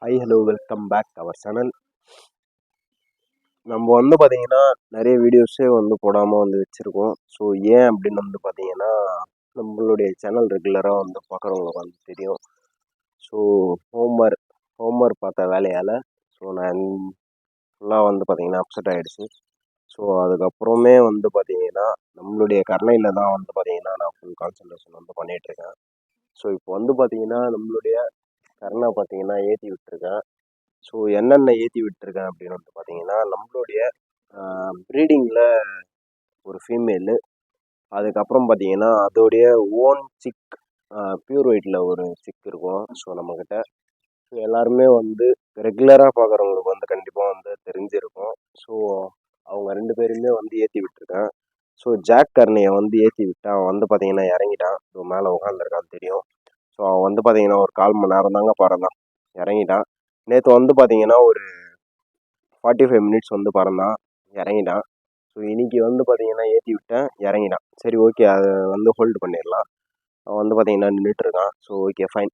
High hello welcome back our channel. நம்ம வந்து பார்த்தீங்கன்னா நிறைய வீடியோஸே வந்து போடாமல் வந்து வச்சுருக்கோம். ஸோ ஏன் அப்படின்னு வந்து பார்த்தீங்கன்னா நம்மளுடைய சேனல் ரெகுலராக வந்து பார்க்குறவங்களுக்கு வந்து தெரியும். ஸோ ஹோம்ஒர்க் பார்த்த வேலையால் ஸோ நான் ஃபுல்லாக வந்து பார்த்தீங்கன்னா அப்செட் ஆகிடுச்சு. ஸோ அதுக்கப்புறமே வந்து பார்த்தீங்கன்னா நம்மளுடைய கருணையில் தான் வந்து பார்த்தீங்கன்னா நான் ஃபுல் கான்சன்ட்ரேஷன் வந்து பண்ணிகிட்ருக்கேன். ஸோ இப்போ வந்து பார்த்தீங்கன்னா நம்மளுடைய கருணை பார்த்தீங்கன்னா ஏற்றி விட்டுருக்கேன். ஸோ என்னென்ன ஏற்றி விட்டுருக்கேன் அப்படின்னு வந்து பார்த்தீங்கன்னா நம்மளுடைய ப்ரீடிங்கில் ஒரு ஃபீமேலு, அதுக்கப்புறம் பார்த்தீங்கன்னா அதோடைய ஓன் சிக் பியூர் ஒயிட்டில் ஒரு சிக் இருக்கும். ஸோ நம்மக்கிட்ட ஸோ எல்லாருமே வந்து ரெகுலராக பார்க்குறவங்களுக்கு வந்து கண்டிப்பாக வந்து தெரிஞ்சிருக்கும். ஸோ அவங்க 2 பேருமே வந்து ஏற்றி விட்டுருக்கேன். ஸோ ஜாக் கர்னியை வந்து ஏற்றி விட்டேன். அவன் வந்து பார்த்தீங்கன்னா இறங்கிட்டான். ஸோ மேலே உட்காந்துருக்கான்னு தெரியும். ஸோ அவன் வந்து பார்த்தீங்கன்னா ஒரு 1/4 மணி நேரம் தாங்க பறந்தான், இறங்கிட்டான். நேற்று வந்து பார்த்தீங்கன்னா ஒரு 45 மினிட்ஸ் வந்து பறந்தான், இறங்கிட்டான். ஸோ இன்றைக்கி வந்து பார்த்தீங்கன்னா ஏற்றி விட்டேன், இறங்கிட்டான். சரி ஓகே, அதை வந்து ஹோல்டு பண்ணிடலாம். அவன் வந்து பார்த்தீங்கன்னா நின்றுட்டுருக்கான். So okay fine.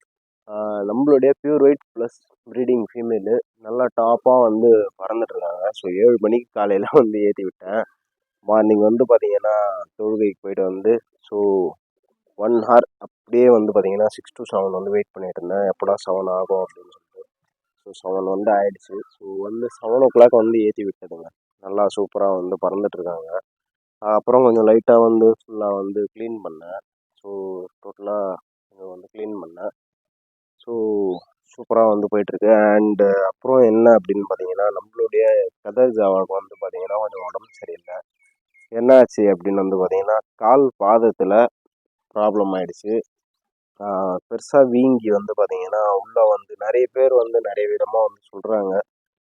நம்மளுடைய pure white plus breeding female நல்லா டாப்பாக வந்து பறந்துட்டுருக்காங்க. ஸோ 7 மணிக்கு காலையில் வந்து ஏற்றி விட்டேன். மார்னிங் வந்து பார்த்தீங்கன்னா தொழுகைக்கு போயிட்டு வந்து ஸோ 1 ஹார் அப்படியே வந்து பார்த்தீங்கன்னா 6 to 7 வந்து வெயிட் பண்ணிட்டு இருந்தேன். எப்படா 7 ஆகும் அப்படின்னு சொல்லிட்டு. ஸோ 7 வந்து ஆயிடுச்சு. ஸோ வந்து 7 o'clock வந்து ஏற்றி விட்டதுங்க. நல்லா சூப்பராக வந்து பறந்துட்டுருக்காங்க. அப்புறம் கொஞ்சம் லைட்டாக வந்து ஃபுல்லாக வந்து க்ளீன் பண்ணேன். ஸோ டோட்டலாக கொஞ்சம் வந்து க்ளீன் பண்ணேன். ஸோ சூப்பராக வந்து போயிட்டுருக்கு. அண்டு அப்புறம் என்ன அப்படின்னு பார்த்தீங்கன்னா நம்மளுடைய கதர் ஜாவாவுக்கு வந்து பார்த்தீங்கன்னா கொஞ்சம் உடம்பு சரியில்லை. என்ன ஆச்சு அப்படின்னு வந்து பார்த்தீங்கன்னா கால் பாதத்தில் ப்ராப்ளம் ஆயிடுச்சு. பெருசாக வீங்கி வந்து பார்த்தீங்கன்னா உள்ளே வந்து நிறைய பேர் வந்து நிறைய விதமாக வந்து சொல்கிறாங்க.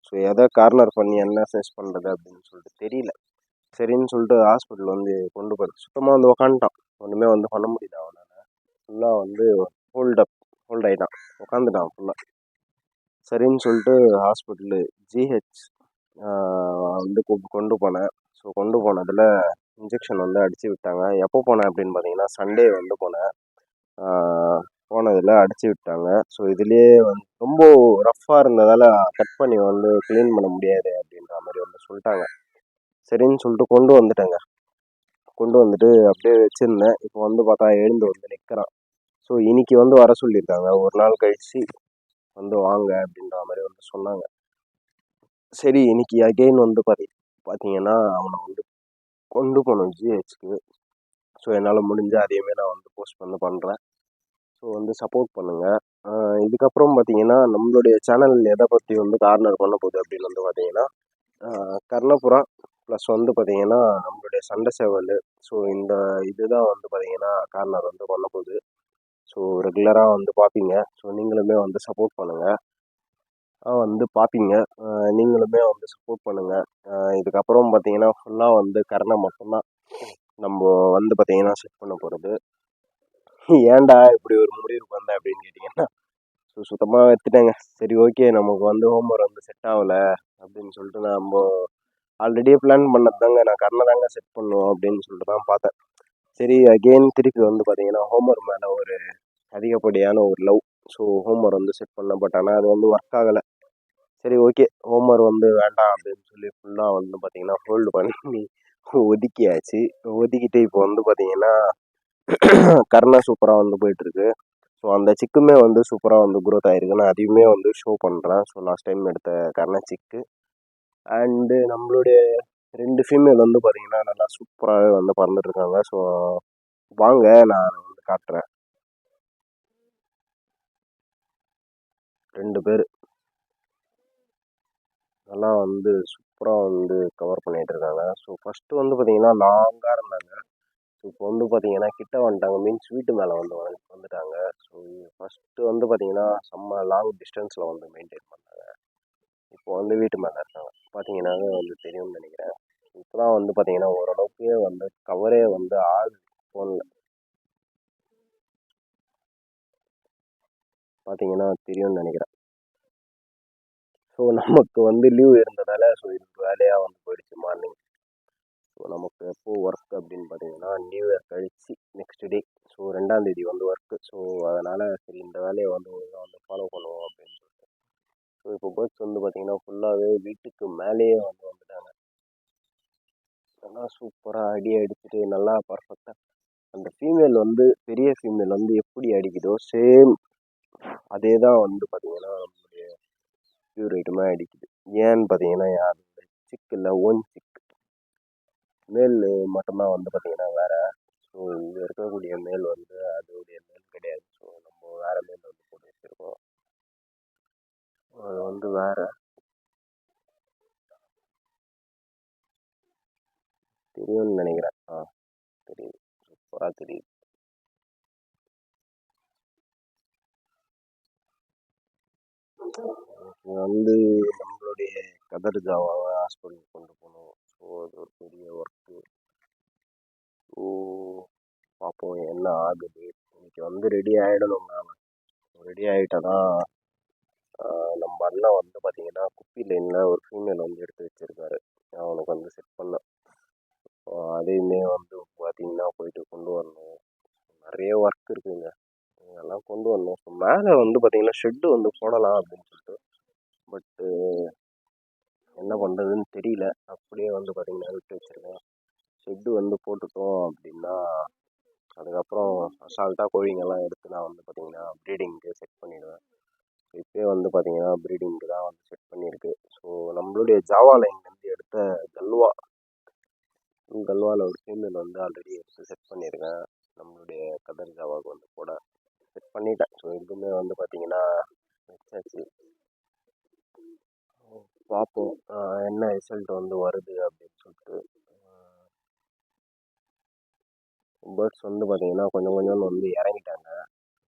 ஸோ எதை கார்னர் பண்ணி என்ன சர்ச் பண்ணுறது அப்படின்னு சொல்லிட்டு தெரியல. சரின்னு சொல்லிட்டு ஹாஸ்பிட்டல் வந்து கொண்டு போயிட்டு சுத்தமாக வந்து உக்காந்துட்டான். ஒன்றுமே வந்து பண்ண முடியல அவனால். ஃபுல்லாக வந்து ஹோல்ட் ஆகிட்டான், உட்காந்துட்டான் ஃபுல்லாக. சரின்னு சொல்லிட்டு ஹாஸ்பிட்டலு ஜிஹெச் வந்து கொண்டு போனேன். ஸோ கொண்டு போனதில் இன்ஜெக்ஷன் வந்து அடித்து விட்டாங்க. எப்போ போனேன் அப்படின்னு பார்த்தீங்கன்னா சண்டே வந்து போனேன். போனதில் அடித்து விட்டாங்க. ஸோ இதுலேயே வந்து ரொம்ப ரஃப்பாக இருந்ததால் கட் பண்ணி வந்து க்ளீன் பண்ண முடியாது அப்படின்ற மாதிரி வந்து சொல்லிட்டாங்க. சரின்னு சொல்லிட்டு கொண்டு வந்துட்டேங்க. கொண்டு வந்துட்டு அப்படியே வச்சுருந்தேன். இப்போ வந்து பார்த்தா எழுந்து வந்து நிற்கிறான். ஸோ இன்றைக்கி வந்து வர சொல்லியிருக்காங்க. ஒரு நாள் கழித்து வந்து வாங்க அப்படின்ற மாதிரி வந்து சொன்னாங்க. சரி இன்றைக்கி அகெயின் வந்து பார்த்தீங்கன்னா அவனை வந்து கொண்டு போகணும் ஜிஹெச்க்கு. ஸோ என்னால் முடிஞ்ச அதையுமே நான் வந்து போஸ்ட் வந்து பண்ணுறேன். ஸோ வந்து சப்போர்ட் பண்ணுங்கள். இதுக்கப்புறம் பார்த்தீங்கன்னா நம்மளுடைய சேனல் எதை பற்றி வந்து கார்னர் பண்ண போகுது அப்படின்னு வந்து பார்த்தீங்கன்னா கர்ணப்புறா ப்ளஸ் வந்து பார்த்தீங்கன்னா நம்மளுடைய சண்டை சேவல். ஸோ இந்த இதுதான் வந்து பார்த்தீங்கன்னா கார்னர் வந்து பண்ண போகுது. ஸோ ரெகுலராக வந்து பார்ப்பீங்க. ஸோ நீங்களுமே வந்து சப்போர்ட் பண்ணுங்கள். வந்து பார்ப்பீங்க. நீங்களுமே வந்து சப்போர்ட் பண்ணுங்கள். இதுக்கப்புறம் பார்த்தீங்கன்னா ஃபுல்லாக வந்து கர்ணை மட்டும்தான் நம்ம வந்து பார்த்தீங்கன்னா செட் பண்ண போகிறது. ஏன்டா இப்படி ஒரு முடிவுக்கு வந்தேன் அப்படின்னு கேட்டிங்கன்னா ஸோ சுத்தமாக எடுத்துட்டேங்க. சரி ஓகே, நமக்கு வந்து ஹோம்ஒர்க் வந்து செட் ஆகலை அப்படின்னு சொல்லிட்டு நம்ம ஆல்ரெடியே பிளான் பண்ணது தாங்க. நான் கர்ணை தாங்க செட் பண்ணுவோம் அப்படின்னு சொல்லிட்டு தான் பார்த்தேன். சரி அகெயின் திருப்பி வந்து பார்த்தீங்கன்னா ஹோம்ஒர்க் மேலே ஒரு அதிகப்படியான ஒரு லவ். ஸோ ஹோம்ஒர்க் வந்து செட் பண்ணேன். பட் ஆனால் அது வந்து ஒர்க் ஆகலை. சரி ஓகே, ஹோம்ஒர்க் வந்து வேண்டாம் அப்படின்னு சொல்லி ஃபுல்லாக வந்து பார்த்தீங்கன்னா ஹோல்டு பண்ணி ஒதுக்கியாச்சு. ஒதுக்கிட்டு இப்போ வந்து பார்த்தீங்கன்னா கர்ணா சூப்பராக வந்து போயிட்டுருக்கு. ஸோ அந்த சிக்குமே வந்து சூப்பராக வந்து க்ரோத் ஆகிருக்கு. நான் அதையுமே வந்து ஷோ பண்ணுறேன். ஸோ லாஸ்ட் டைம் எடுத்த கர்ணா சிக்கு அண்டு நம்மளுடைய 2 ஃபீமேல் வந்து பார்த்தீங்கன்னா நல்லா சூப்பராகவே வந்து பறந்துட்டுருக்காங்க. ஸோ வாங்க நான் வந்து காட்டுறேன். 2 பேர் நல்லா வந்து சூப்பராக வந்து கவர் பண்ணிகிட்டு இருக்காங்க. ஸோ ஃபஸ்ட்டு வந்து பார்த்தீங்கன்னா லாங்காக இருந்தாங்க. ஸோ இப்போ வந்து பார்த்தீங்கன்னா கிட்ட வந்துட்டாங்க. மீன்ஸ் வீட்டு மேலே வந்து வந்துட்டாங்க. ஸோ ஃபஸ்ட்டு வந்து பார்த்தீங்கன்னா செம்ம லாங் டிஸ்டன்ஸில் வந்து மெயின்டைன் பண்ணாங்க. இப்போ வந்து வீட்டு மேலே இருக்காங்க. பார்த்தீங்கன்னாவே வந்து தெரியும்னு நினைக்கிறேன். இப்போ தான் வந்து பார்த்தீங்கன்னா ஓரளவுக்கு வந்து கவரே வந்து ஆகுது ஃபோனில். பார்த்தீங்கன்னா தெரியும்னு நினைக்கிறேன். ஸோ நமக்கு வந்து லீவ் இருந்ததால் ஸோ இது வேலையாக வந்து போயிடுச்சு மார்னிங். ஸோ நமக்கு எப்போ ஒர்க் அப்படின்னு பார்த்தீங்கன்னா நியூ இயர் கழிச்சு நெக்ஸ்ட் டே. ஸோ 2ஆம் தேதி வந்து ஒர்க்கு. ஸோ அதனால் சரி இந்த வேலையை வந்து ஒழுங்காக வந்து ஃபாலோ பண்ணுவோம் அப்படின்னு சொல்லிட்டு இப்போ பேர்ட்ஸ் வந்து பார்த்தீங்கன்னா ஃபுல்லாகவே வீட்டுக்கு மேலேயே வந்துட்டாங்க. நல்லா சூப்பராக அடி அடிச்சுட்டு நல்லா பர்ஃபெக்டாக அந்த ஃபீமேல் வந்து பெரிய ஃபீமேல் வந்து எப்படி அடிக்குதோ சேம் அதே தான் வந்து பார்த்தீங்கன்னா நம்மளுடைய பியூர் ஐட்டமாக அடிக்குது. ஏன்னு பார்த்தீங்கன்னா யார் சிக்கு இல்லை, ஓன் சிக்கு மேல் மட்டும்தான் வந்து பார்த்தீங்கன்னா வேற. ஸோ இங்கே இருக்கக்கூடிய மேல் வந்து அதோடைய மேல் கிடையாது. ஸோ நம்ம வேற மேல் வந்து போட்டு வச்சிருக்கோம். அது வந்து வேற தெரியும்னு நினைக்கிறேன். தெரியுது, சூப்பராக தெரியுது. இது வந்து நம்மளுடைய கதர் ஜாவாவை ஹாஸ்பிட்டலுக்கு கொண்டு போகணும். ஸோ அது ஒரு பெரிய ஒர்க்கு. ஸோ பார்ப்போம் என்ன ஆகுது. இன்னைக்கு வந்து ரெடி ஆகிடணும். ரெடி ஆகிட்டா தான் நம்ம அண்ணன் வந்து பார்த்தீங்கன்னா குப்பி லைனில் ஒரு ஃபீமேல் வந்து எடுத்து வச்சிருக்காரு. அவனுக்கு வந்து செட் பண்ண அதையுமே வந்து பார்த்தீங்கன்னா போயிட்டு கொண்டு வரணும். நிறைய ஒர்க் இருக்குங்க, இதெல்லாம் கொண்டு வரணும். ஸோ மேலே வந்து பார்த்தீங்கன்னா ஷெட்டு வந்து போடலாம் அப்படின்னு சொல்லிட்டு, பட்டு என்ன பண்ணுறதுன்னு தெரியல. அப்படியே வந்து பார்த்தீங்கன்னா விட்டு வச்சுருக்கேன். ஷெட்டு வந்து போட்டுட்டோம் அப்படின்னா அதுக்கப்புறம் அசால்ட்டாக கோழிங்கெல்லாம் எடுத்து நான் வந்து பார்த்தீங்கன்னா ப்ரீடிங்க்கு செட் பண்ணிவிடுவேன். இப்போயே வந்து பார்த்தீங்கன்னா ப்ரீடிங்க்கு தான் வந்து செட் பண்ணியிருக்கு. ஸோ நம்மளுடைய ஜாவா லைன்லேருந்து எடுத்த கல்வாவில் ஒரு ஃபீமேல் வந்து ஆல்ரெடி எடுத்து செட் பண்ணியிருக்கேன். நம்மளுடைய கதர் ஜாவாவுக்கு வந்து போட செட் பண்ணிட்டேன். ஸோ இதுவுமே வந்து பார்த்தீங்கன்னா வச்சாச்சு. பார்ப்போம் என்ன ரிசல்ட் வந்து வருது அப்படின்னு சொல்லிட்டு. பேர்ட்ஸ் வந்து பார்த்தீங்கன்னா கொஞ்சம் கொஞ்சம் வந்து இறங்கிட்டாங்க.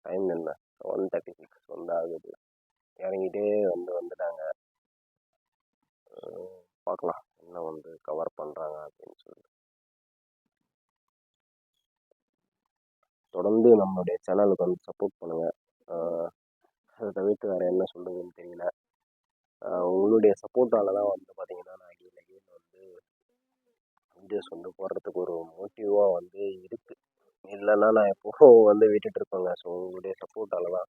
டைம் என்ன 1:36 வந்து ஆகுது. இறங்கிட்டே வந்துட்டாங்க. பார்க்கலாம் என்ன வந்து கவர் பண்ணுறாங்க அப்படின்னு சொல்லிட்டு. தொடர்ந்து நம்மளுடைய சேனலுக்கு வந்து சப்போர்ட் பண்ணுங்கள். அதை தவிர்த்து வேறு என்ன சொல்லுதுன்னு தெரியல. உங்களுடைய சப்போர்ட்டால் தான் வந்து பார்த்தீங்கன்னா நான் வந்து வீடியோஸ் வந்து போடுறதுக்கு ஒரு மோட்டிவாக வந்து இருக்குது. இல்லைன்னா நான் எப்போ வந்து விட்டுட்டு இருப்பேங்க. ஸோ உங்களுடைய சப்போர்ட்டால் தான்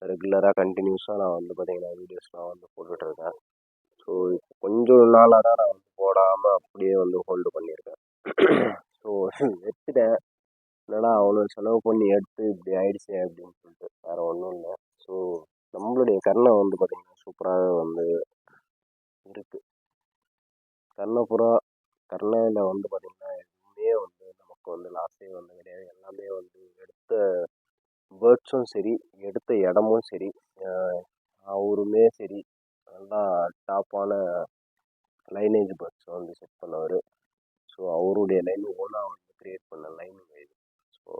ரெகுலராக கண்டினியூஸாக நான் வந்து பார்த்தீங்கன்னா வீடியோஸ்லாம் வந்து போட்டுட்ருக்கேன். ஸோ இப்போ கொஞ்சம் நாளாக தான் நான் வந்து போடாமல் அப்படியே வந்து ஹோல்டு பண்ணியிருக்கேன். ஸோ எடுத்துட்டேன். என்னடா அவ்வளோ செலவு பண்ணி எடுத்து இப்படி ஆயிடுச்சு அப்படின்னு சொல்லிட்டு வேறு ஒன்றும் இல்லை. ஸோ நம்மளுடைய கருணை வந்து பார்த்திங்கன்னா சூப்பராக வந்து இருக்குது. கருணையில் வந்து பார்த்திங்கன்னா எதுவுமே வந்து நமக்கு வந்து லாஸே வந்து கிடையாது. எல்லாமே வந்து எடுத்த பேர்ட்ஸும் சரி, எடுத்த இடமும் சரி, அவருமே சரி, நல்லா டாப்பான லைனேஜ் பேர்ட்ஸ் வந்து செட் பண்ணவர். ஸோ அவருடைய லைன் ஓனாக வந்து க்ரியேட் பண்ண லைனுங்க இது. ஸோ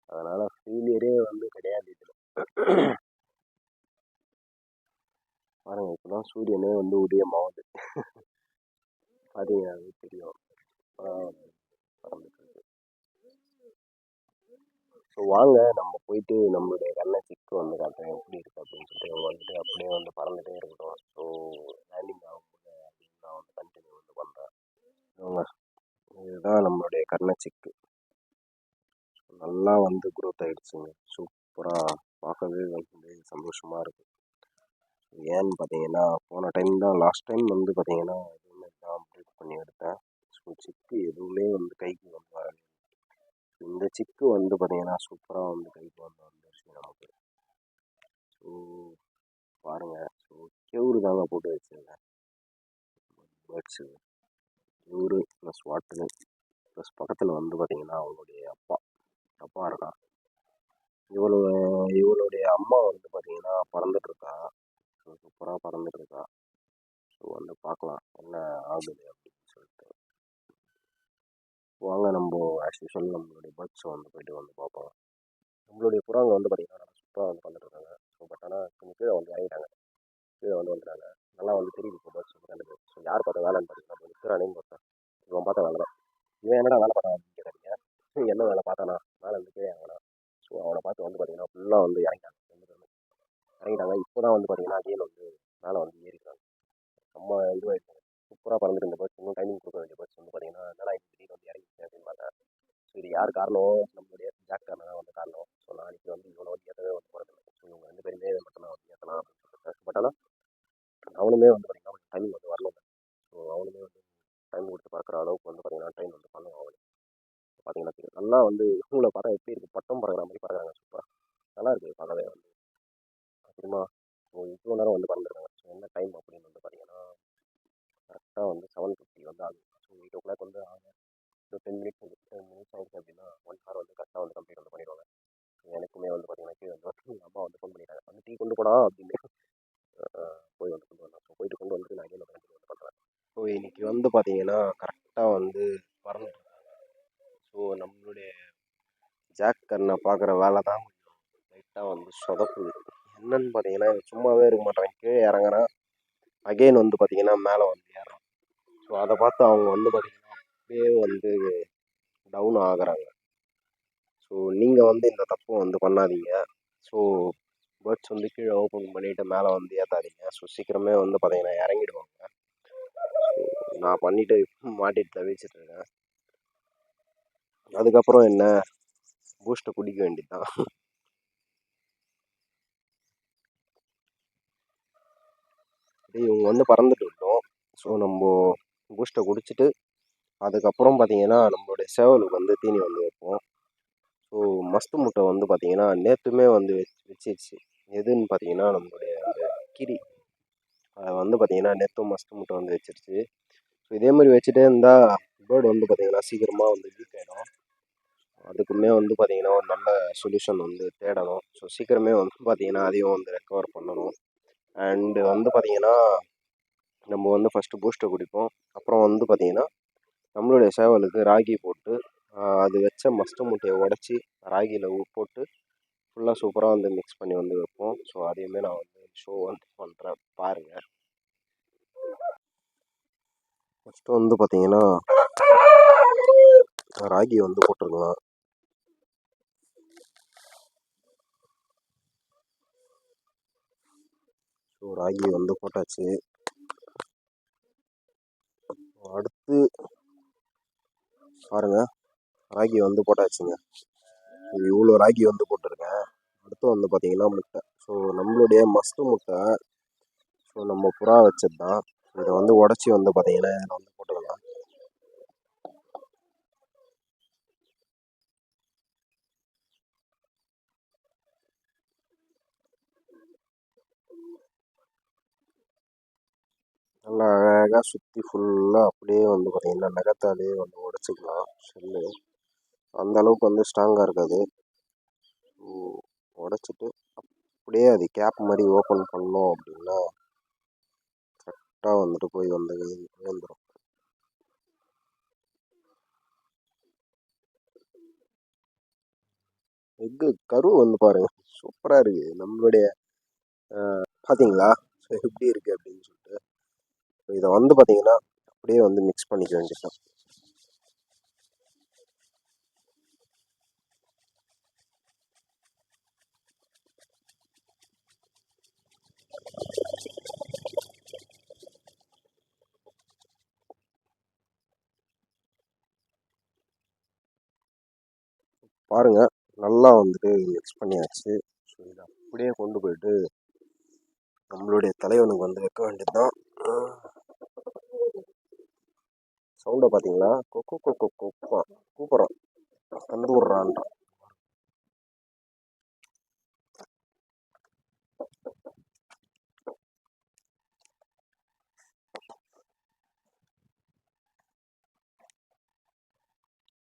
அதனால் ஃபெயிலியரே வந்து கிடையாது இதில். பாருங்கள், இப்போ தான் சூரியனே வந்து உதயமாகுது. பார்த்தீங்கன்னா அது தெரியும். ஸோ வாங்க நம்ம போயிட்டு நம்மளுடைய கண்ணை சிக்கு வந்து காட்டுறேன் எப்படி இருக்குது அப்படின்னு சொல்லிட்டு. வந்துட்டு அப்படியே வந்து பறந்துகிட்டே இருக்கட்டும். ஸோ லேண்டிங் ஆகும்போது அப்படின்னு நான் வந்து கண்டினியூ வந்து பண்ணுறேன். இதுதான் நம்மளுடைய கண்ணை சிக்கு. நல்லா வந்து க்ரோத் ஆகிடுச்சுங்க. சூப்பராக பார்க்கவே வந்து சந்தோஷமாக இருக்குது. ஏன்னு பார்த்தீங்கன்னா போன டைம் தான் லாஸ்ட் டைம் வந்து பார்த்தீங்கன்னா எதுவுமே தான் அப்டேட் பண்ணி எடுத்தேன். ஸோ சிக்கு எதுவுமே வந்து கைக்கு வந்து வரல. இந்த சிக்கு வந்து பார்த்தீங்கன்னா சூப்பராக வந்து கைக்கு வந்துருச்சு நமக்கு. ஸோ பாருங்கள், ஸோ கெவுரு தாங்க போட்டு வச்சுருக்கேன். பேர்ட்ஸு கெவுரு ப்ளஸ் வாட்டரு ப்ளஸ் பக்கத்தில் வந்து பார்த்தீங்கன்னா அவங்களுடைய அப்பா இருக்கான். இவளுடைய அம்மா வந்து பார்த்தீங்கன்னா பறந்துட்டுருக்கா. ஸோ சூப்பராக பறந்துட்டுருக்கா. ஸோ வந்து பார்க்கலாம் என்ன ஆகுது அப்படின்னு சொல்லிட்டு. வாங்க நம்ம ஆஸ் யூஷுவல் நம்மளுடைய பேர்ட்ஸை வந்து போய்ட்டு வந்து பார்ப்போம். நம்மளுடைய புறாங்க வந்து பார்த்திங்கன்னா நல்லா சூப்பராக வந்து பண்ணிட்டுருக்காங்க. ஸோ பட் ஆனால் கொஞ்சம் கீழே வந்து இறங்கிட்டாங்க. கீழே வந்துட்டாங்க. நல்லா வந்து தெரியுது இப்போ பேர்ட்ஸ் வந்து ரெண்டு பேர். ஸோ யார் பார்த்தா வேலைன்னு பார்த்தீங்கன்னா நிற்கிறானேன்னு பார்த்தேன். இவன் பார்த்த வேலை தான். இவன் என்னடா வேலை பார்த்தான் அப்படின்னு கேட்குறீங்க. என்ன வேலை பார்த்தானா மேலே வந்து கீழே இறங்கினா. ஸோ அவனை பார்த்து வந்து பார்த்தீங்கன்னா ஃபுல்லாக வந்து இறங்கிட்டாங்க. இப்போ தான் வந்து பார்த்தீங்கன்னா அகைன் வந்து மேலே வந்து ஏறிக்கிறாங்க. நம்ம இதுவாகிடுச்சு. சூப்பராக பறந்துட்டு இருந்த பேர்ட்ஸ் இன்னும் டைமிங் கொடுக்க வேண்டிய பேர்ட்ஸ் வந்து பார்த்தீங்கன்னா என்னடா இது திடீர்னு வந்து இறங்கிச்சு அப்படின்னு பார்த்தேன். ஸோ இது யார் காரணம்? நம்மளுடைய ஜாக் காரணம் தான் வந்து காரணம். ஸோ நாளைக்கு வந்து இவனை வந்து ஏற்றவே வந்து போகிறது இல்லை. ஸோ இவங்க 2 பேருமே மட்டும் தான் வந்து ஏற்றலாம் அப்படின்னு சொல்லிட்டு. பட் ஆனால் அவனுமே வந்து பார்த்தீங்கன்னா டைம் வந்து வரணும். ஸோ அவனுமே வந்து டைம் கொடுத்து பார்க்குற அளவுக்கு வந்து பார்த்தீங்கன்னா ட்ரெயின் வந்து பண்ணுவான் அவனுக்கு. பார்த்தீங்கன்னா தெரியும். நல்லா வந்து இவங்கள பார்த்தா எப்படி இருக்குது, பட்டம் பறக்கிற மாதிரி பறக்குறாங்க சூப்பராக. நல்லா இருக்குது பார்க்கவே வந்து. அப்புறமா ஸோ இவ்வளோ நேரம் வந்து பறந்துருக்காங்க. ஸோ என்ன டைம் அப்படின்னு வந்து பார்த்தீங்கன்னா கரெக்டாக வந்து 7:50 வந்து ஆகுது. ஸோ 8 o'clock வந்து ஆகும். இன்னும் 10 மினிட்ஸ் ஆயிடுச்சு அப்படின்னா 1 hour வந்து கரெக்டாக வந்து கம்ப்ளீட் வந்து பண்ணிடுவாங்க. எனக்குமே வந்து பார்த்தீங்கன்னா கீழே வந்து எங்கள் அம்மா வந்து ஃபோன் பண்ணிட்டாங்க, வந்து டீ கொண்டு போடா அப்படின்னு. போய் வந்து கொண்டு வந்தேன். ஸோ போயிட்டு கொண்டு வந்துட்டு நான் again வந்து வந்து பண்ணுறேன். ஸோ இன்னைக்கு வந்து பார்த்தீங்கன்னா கரெக்டாக வந்து பறந்துட்டு ஸோ நம்மளுடைய ஜாக் கண்ணை பார்க்குற வேலை தான் லைட்டாக வந்து சொதப்புது. என்னன்னு பார்த்தீங்கன்னா இவன் சும்மாவே இருக்க மாட்டான், கீழே இறங்குறான், அகெயின் வந்து பார்த்தீங்கன்னா மேலே வந்து ஏறுறான். ஸோ அதை பார்த்து அவங்க வந்து பார்த்தீங்கன்னா அப்படியே வந்து டவுன் ஆகுறாங்க. ஸோ நீங்கள் வந்து இந்த தப்பு வந்து பண்ணாதீங்க. ஸோ பேர்ட்ஸ் வந்து கீழே ஓப்பன் பண்ணிவிட்டு மேலே வந்து ஏற்றாதீங்க. ஸோ சீக்கிரமே வந்து பார்த்தீங்கன்னா இறங்கிடுவாங்க. நான் பண்ணிவிட்டு மாட்டிட்டு தவிச்சிட்டு இருக்கேன். அதுக்கப்புறம் என்ன, பூஸ்ட்டை குடிக்க வேண்டியதுதான். இவங்க வந்து பறந்துட்டு விட்டோம். ஸோ நம்ம பூஸ்ட்டை குடிச்சிட்டு அதுக்கப்புறம் பார்த்தீங்கன்னா நம்மளுடைய சேவலுக்கு வந்து தீனி வந்து வைப்போம். ஸோ மஸ்து முட்டை வந்து பார்த்தீங்கன்னா நேற்றுமே வந்து வச்சிருச்சு. எதுன்னு பார்த்தீங்கன்னா நம்மளுடைய அந்த கிரி அதை வந்து பார்த்தீங்கன்னா நேற்றும் மஸ்து முட்டை வந்து வச்சிருச்சு. ஸோ இதே மாதிரி வச்சுட்டே இருந்தால் பேர்டு வந்து பார்த்தீங்கன்னா சீக்கிரமாக வந்து வீக் ஆகிடும். அதுக்குமே வந்து பார்த்தீங்கன்னா ஒரு நல்ல சொல்யூஷன் வந்து தேடணும். ஸோ சீக்கிரமே வந்து பார்த்தீங்கன்னா அதையும் வந்து ரெக்கவர் பண்ணணும். அண்டு வந்து பார்த்தீங்கன்னா நம்ம வந்து ஃபஸ்ட்டு பூஸ்ட்டை குடிப்போம். அப்புறம் வந்து பார்த்தீங்கன்னா நம்மளுடைய சேவலுக்கு ராகி போட்டு அது வச்ச மஸ்து முட்டையை உடச்சி ராகியில் போட்டு ஃபுல்லாக சூப்பராக வந்து மிக்ஸ் பண்ணி வந்து வைப்போம். ஸோ அதையுமே நான் வந்து ஷோ வந்து பண்ணுறேன் பாருங்கள். ஃபஸ்ட்டு வந்து பார்த்தீங்கன்னா ராகி வந்து போட்டுருக்கலாம். ஸோ ராகி வந்து போட்டாச்சு. அடுத்து பாருங்கள், ராகி வந்து போட்டாச்சுங்க. இவ்வளோ ராகி வந்து போட்டிருக்கேன். அடுத்து வந்து பார்த்தீங்கன்னா முட்டை. ஸோ நம்மளுடைய மஸ்து முட்டை ஸோ நம்ம புறா வச்சது தான். இதை வந்து உடச்சி வந்து பார்த்தீங்கன்னா இதில் வந்து போட்டுக்கலாம். நல்லா அழகாக சுற்றி ஃபுல்லாக அப்படியே வந்து பார்த்தீங்கன்னா நகத்தாலேயே வந்து உடச்சிக்கலாம் ஷெல்லு. அந்த அளவுக்கு வந்து ஸ்ட்ராங்காக இருக்காது. உடச்சிட்டு அப்படியே அது கேப் மாதிரி ஓப்பன் பண்ணோம் அப்படின்னா கரெக்டாக வந்துட்டு போய் வந்து விழுந்துடும். எக்கு கரு வந்து பாருங்க சூப்பராக இருக்குது நம்மளுடைய. பார்த்தீங்களா ஸோ எப்படி இருக்குது அப்படின்னு சொல்லிட்டு. இதை வந்து பார்த்தீங்கன்னா அப்படியே வந்து மிக்ஸ் பண்ணிக்க வேண்டியதுதான். பாருங்க நல்லா வந்துட்டு மிக்ஸ் பண்ணியாச்சு. ஸோ இதை அப்படியே கொண்டு போயிட்டு நம்மளுடைய தலைவனுக்கு வந்து வைக்க வேண்டியதுதான். சவுண்டை பார்த்தீங்களா, கொக்கு கொக்கு கொப்பா கூப்பிட்றான், தந்து விட்றான்றான்.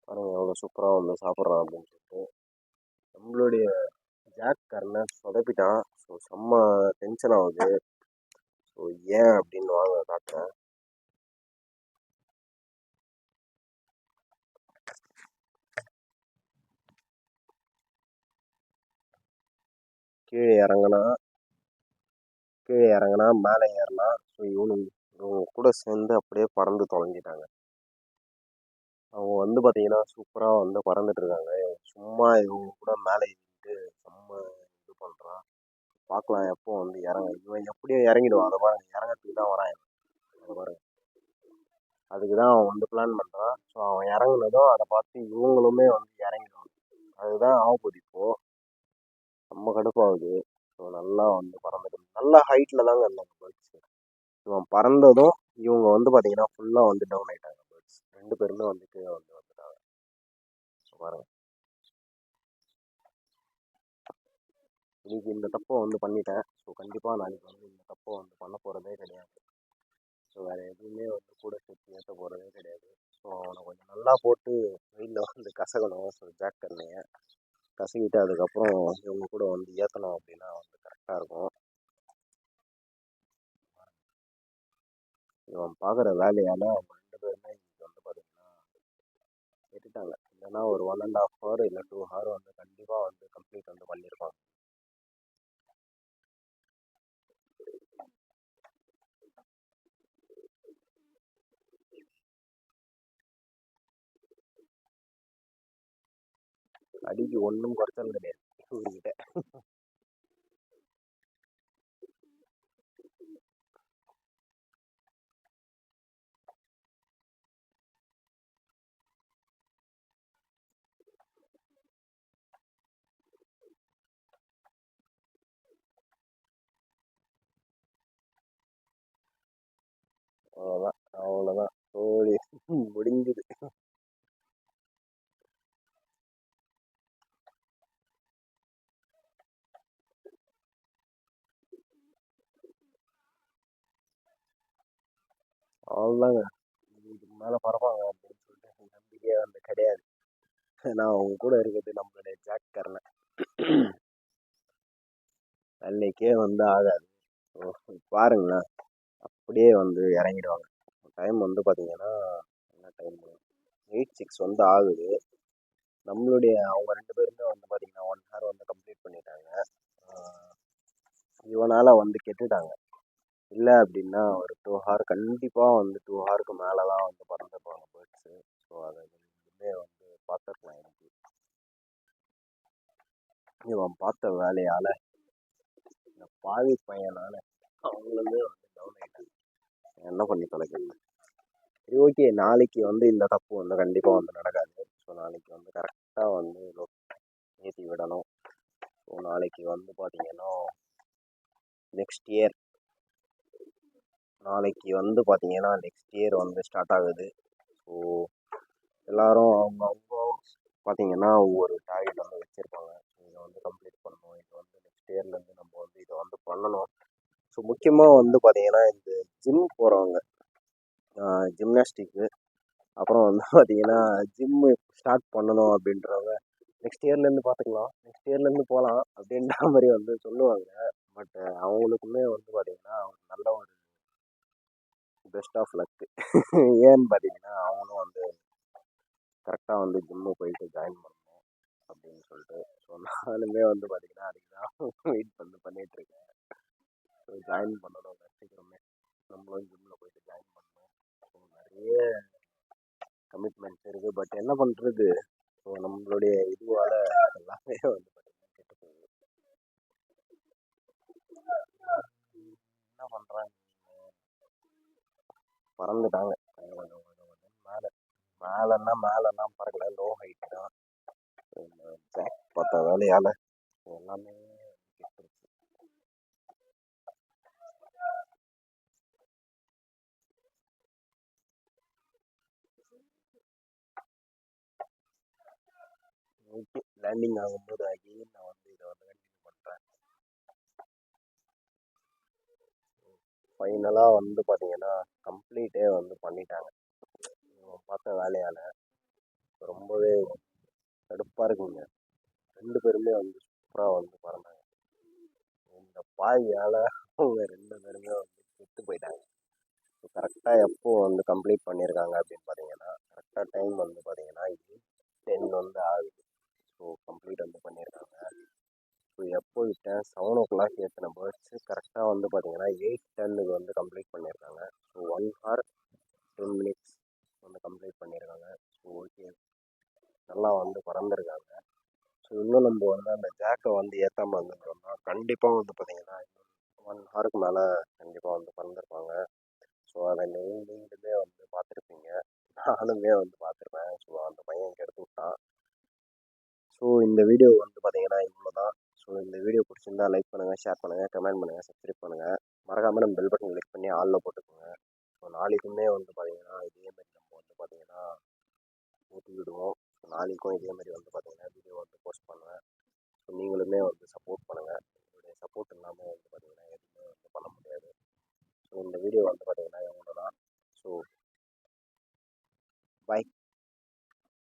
பாருங்க எவ்வளோ சூப்பராக வந்து சாப்பிட்றான் அப்படின்னு சொல்லிட்டு. நம்மளுடைய ஜாக் கர்னை சொதப்பிட்டான். ஸோ செம்ம டென்ஷன் ஆகுது. ஸோ ஏன் அப்படின்னு வாங்க காட்டுறேன். கீழே இறங்கினா மேலே ஏறலாம். ஸோ இவங்க கூட சேர்ந்து அப்படியே பறந்து தொலைஞ்சிட்டாங்க. அவங்க வந்து பார்த்தீங்கன்னா சூப்பராக வந்து பறந்துட்டு இருக்காங்க. சும்மா இவங்க கூட மேலே ஏறிட்டு செம்ம இது பண்ணுறான். பார்க்கலாம் எப்போ வந்து இவன் எப்படியோ இறங்கிடுவான். அதை பாருங்க இறங்கிறதுக்கு தான் வரான். அதை பாருங்க அதுக்கு தான் அவன் வந்து பிளான் பண்ணுறான். ஸோ அவன் இறங்குனதும் அதை பார்த்து இவங்களுமே வந்து இறங்கிடுவாங்க. அதுதான் ஆகப்போகுது இப்போது. நம்ம கடுப்பாகுது. ஸோ நல்லா வந்து பறந்துட்டு நல்லா ஹைட்டில் தாங்க இருந்தாங்க பேர்ட்ஸு. இவன் பறந்ததும் இவங்க வந்து பார்த்தீங்கன்னா ஃபுல்லாக வந்து டவுன் ஆகிட்டாங்க. பேர்ட்ஸ் 2 பேருமே வந்து கீழே வந்துட்டாங்க. பாருங்க, இன்னைக்கு இந்த தப்பை வந்து பண்ணிட்டேன். ஸோ கண்டிப்பாக நாளைக்கு வந்து இந்த தப்பை வந்து பண்ண போகிறதே கிடையாது. ஸோ வேறு எதுவுமே வந்து கூட சேர்த்து ஏற்ற போகிறதே கிடையாது. ஸோ அவனை கொஞ்சம் நல்லா போட்டு வெயிலில் வந்து கசக்கணும். ஸோ ஜாக் கண்ணையை கசக்கிட்டு அதுக்கப்புறம் இவங்க கூட வந்து ஏற்றணும் அப்படின்னா வந்து கரெக்டாக இருக்கும். இவன் பார்க்குற வேலையால் அவங்க 2 பேருமே இன்னைக்கு வந்து பார்த்தீங்கன்னா ஏற்றிட்டாங்க. இல்லைன்னா ஒரு 1.5 ஹவர் இல்லை 2 ஹவர் வந்து கண்டிப்பாக வந்து கம்ப்ளீட் வந்து பண்ணியிருப்பாங்க. அடிக்கு ஒன்றும் குறைச்சல் கிடையாது இவர்கிட்ட. அவ்வளோதான் அவ்வளோதான் சோழி முடிஞ்சுது. அவ்வளோதாங்க, இதுக்கு மேலே பறப்பாங்க அப்படின்னு சொல்லிட்டு நம்பிக்கையே வந்து கிடையாது. நான் அவங்க கூட இருக்கிறது நம்மளுடைய ஜாக் கர்னை அன்னைக்கே வந்து ஆகாது. பாருங்களேன், அப்படியே வந்து இறங்கிடுவாங்க. டைம் வந்து பார்த்தீங்கன்னா என்ன டைம், 8:06 வந்து ஆகுது. நம்மளுடைய அவங்க 2 பேருமே வந்து பார்த்தீங்கன்னா 1 ஹவர் வந்து கம்ப்ளீட் பண்ணிட்டாங்க. இவனால் வந்து கெட்டுட்டாங்க. இல்லை அப்படின்னா ஒரு 2 ஹவர் கண்டிப்பாக வந்து 2 ஹவருக்கு மேலே தான் வந்து பறந்துருப்பாங்க பேர்ட்ஸு. ஸோ அதை இனிமே வந்து பார்த்துருக்கலாம். எனக்கு இவன் பார்த்த வேலையால் இந்த பாவி பையனால் அவங்களுமே வந்து டவுன் ஆகிட்டாங்க. என்ன பண்ணி தொலைக்கிறது. சரி, ஓகே, நாளைக்கு வந்து இந்த தப்பு வந்து கண்டிப்பாக வந்து நடக்காது. ஸோ நாளைக்கு வந்து கரெக்டாக வந்து ஏற்றி விடணும். ஸோ நாளைக்கு வந்து பார்த்தீங்கன்னா நெக்ஸ்ட் இயர் நெக்ஸ்ட் இயர் வந்து ஸ்டார்ட் ஆகுது. ஸோ எல்லாரும் அவங்க பார்த்தீங்கன்னா ஒவ்வொரு டார்கெட் வந்து வச்சுருப்பாங்க. இதை வந்து கம்ப்ளீட் பண்ணணும், இது வந்து நெக்ஸ்ட் இயர்லேருந்து நம்ம வந்து இதை வந்து பண்ணணும். ஸோ முக்கியமாக வந்து பார்த்தீங்கன்னா இந்த ஜிம் போகிறவங்க, ஜிம்னாஸ்டிக்கு, அப்புறம் வந்து பார்த்தீங்கன்னா ஜிம்மு ஸ்டார்ட் பண்ணணும் அப்படின்றவங்க நெக்ஸ்ட் இயர்லேருந்து பார்த்துக்கலாம், நெக்ஸ்ட் இயர்லேருந்து போகலாம் அப்படின்ற மாதிரி வந்து சொல்லுவாங்க. பட் அவங்களுக்குமே வந்து பார்த்தீங்கன்னா நல்ல ஒரு பெஸ்ட் ஆஃப் லக்கு. ஏன்னு பார்த்தீங்கன்னா அவங்களும் வந்து கரெக்டாக வந்து ஜிம்மு போயிட்டு ஜாயின் பண்ணணும் அப்படின்னு சொல்லிட்டு. ஸோ நானுமே வந்து பார்த்தீங்கன்னா அதுக்கு தான் வெயிட் பண்ணிகிட்ருக்கேன். ஸோ ஜாயின் பண்ணணும் சீக்கிரமே, நம்மளும் ஜிம்மில் போயிட்டு ஜாயின் பண்ணணும். ஸோ நிறைய கமிட்மெண்ட்ஸ் இருக்குது. பட் என்ன பண்ணுறது, ஸோ நம்மளுடைய இதுவால் எல்லாமே வந்து பார்த்தீங்கன்னா கெட்டு போகுது. என்ன பண்ணுறாங்க, பறந்துட்டாங்க கொஞ்சம் மேலே. மேலெல்லாம் பறக்கல, லோ ஹைட் தான். ஜாக் பார்த்த வேலையால் எல்லாமே கெட்டுருச்சு. ஓகே, லேண்டிங் ஆகும்போது அகெயின் நான் வந்து இதை வந்து கண்டினியூ பண்ணுறேன். ஃபைனலாக வந்து பார்த்தீங்கன்னா கம்ப்ளீட்டே வந்து பண்ணிட்டாங்க பார்த்த வேலையால். ரொம்பவே கடுப்பாக இருக்குங்க. 2 பேருமே வந்து சூப்பராக வந்து பறந்தாங்க. இந்த பாயால் அவங்க 2 பேருமே வந்து கெட்டு போயிட்டாங்க. ஸோ கரெக்டாக எப்போ வந்து கம்ப்ளீட் பண்ணியிருக்காங்க அப்படின்னு பார்த்தீங்கன்னா கரெக்டாக டைம் வந்து பார்த்தீங்கன்னா 10 வந்து ஆகுது. ஸோ கம்ப்ளீட் வந்து பண்ணியிருக்காங்க. ஸோ எப்போ விட்டேன் 7 o'clock ஏற்றின பேர்ட்ஸு கரெக்டாக வந்து பார்த்தீங்கன்னா 8:10 வந்து கம்ப்ளீட் பண்ணியிருக்காங்க. ஸோ 1 hour 10 minutes வந்து கம்ப்ளீட் பண்ணியிருக்காங்க. ஸோ ஓகே, நல்லா வந்து பறந்துருக்காங்க. ஸோ இன்னும் நம்ம வந்து அந்த ஜாக்கை வந்து ஏற்றாமல் இருந்துட்டோம்னா கண்டிப்பாக வந்து பார்த்தீங்கன்னா 1 ஹவருக்கு மேலே கண்டிப்பாக வந்து பறந்துருப்பாங்க. ஸோ அதை நீங்களுமே வந்து பார்த்துருப்பீங்க, நானுமே வந்து பார்த்துருப்பேன். ஸோ அந்த பையன் இங்கே எடுத்து விட்டான். ஸோ இந்த வீடியோ வந்து பார்த்தீங்கன்னா இவ்வளோ தான். ஸோ இந்த வீடியோ பிடிச்சிருந்தா லைக் பண்ணுங்கள், ஷேர் பண்ணுங்கள், கமெண்ட் பண்ணுங்கள், சப்ஸ்கிரைப் பண்ணுங்கள். மறக்காமல் நம்ம பெல் பட்டன் கிளிக் பண்ணி ஆளில் போட்டுக்கோங்க. ஸோ நாளைக்குமே வந்து பார்த்தீங்கன்னா இதேமாரி நம்ம வந்து பார்த்தீங்கன்னா ஊற்றி விடுவோம். ஸோ நாளைக்கும் இதேமாரி வந்து பார்த்தீங்கன்னா வீடியோ வந்து போஸ்ட் பண்ணுவேன். ஸோ நீங்களுமே வந்து சப்போர்ட் பண்ணுங்கள். உங்களுடைய சப்போர்ட் இல்லாமல் வந்து பார்த்தீங்கன்னா எதுவுமே வந்து பண்ண முடியாது. ஸோ இந்த வீடியோ வந்து பார்த்தீங்கன்னா